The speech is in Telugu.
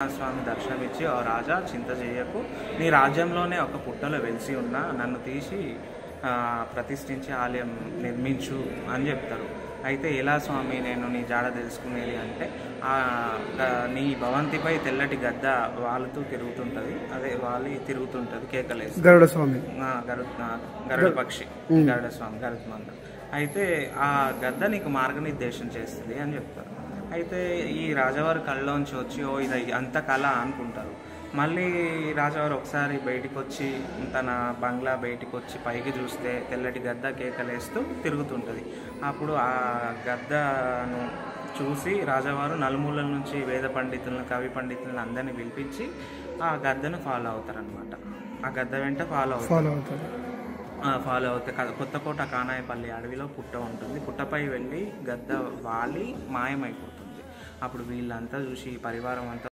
స్వామి దర్శనమిచ్చి, "ఓ రాజా చింత చేయకు, నీ రాజ్యంలోనే ఒక పుట్టలో వెలిసి ఉన్నా నన్ను తీసి ప్రతిష్ఠించి ఆలయం నిర్మించు" అని చెప్తారు. అయితే ఎలా స్వామి నేను నీ జాడ తెలుసుకునేది అంటే, నీ భవంతిపై తెల్లటి గద్ద వాలుతూ తిరుగుతుంటుంది, అదే వాలి తిరుగుతుంటుంది, కేకలేసి గరుడ స్వామి, గరుడ పక్షి, గరుడ స్వామి, గరుత్మంతుడు. అయితే ఆ గద్ద నీకు మార్గనిర్దేశం చేస్తుంది అని చెప్తారు. అయితే ఈ రాజావారి కళ్ళలోంచి వచ్చి, "ఓ ఇది అంత కళ" అనుకుంటారు. మళ్ళీ రాజావారు ఒకసారి బయటికి వచ్చి, తన బంగ్లా బయటికి వచ్చి పైకి చూస్తే తెల్లటి గద్ద కేకలేస్తూ తిరుగుతుంటుంది. అప్పుడు ఆ గద్దను చూసి రాజావారు నలుమూలల నుంచి వేద పండితులను, కవి పండితులను అందరినీ పిలిపించి ఆ గద్దను ఫాలో అవుతారనమాట. ఆ గద్ద వెంట ఫాలో అవుతే కొత్తకోట కానాయపల్లి అడవిలో పుట్ట ఉంటుంది. పుట్టపై వెళ్ళి గద్ద వాలి మాయమైపోతుంది. అప్పుడు వీళ్ళంతా చూసి, పరివారం అంతా